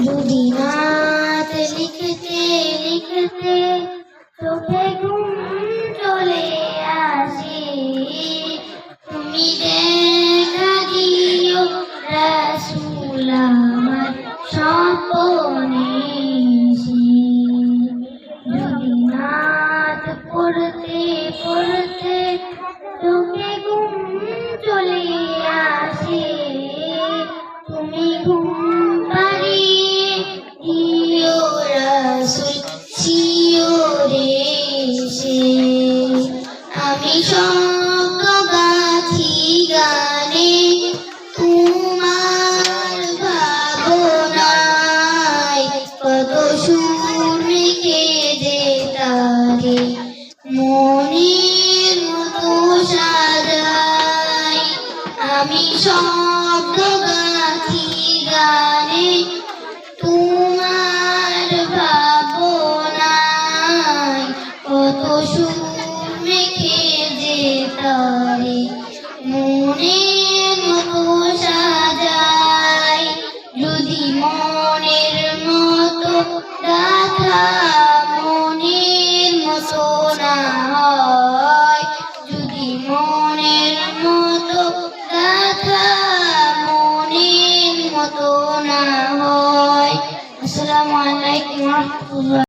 যদি রাত লিখতে লিখতে চোখে ঘুম চলে আসে, তুমি দেখা দিও রাসূল আমার স্বপনে। যদি রাত পড়তে পড়তে চোখে ঘুম চলে আসে, তুমি ঘুম পাড়িয়ে দিও রাসূল শিয়রে এসে। আমি শব্দ গাছি গানে তোমার ভাবনায়, কত সুর মেখে যে তারে মনের মতো সাজাই। আমি শব্দ গাছি গানে তোমার ভাবনায়, কত সুর মেখে যে তারে মনের মতো সাজাই। যদি মনের মতো গাথা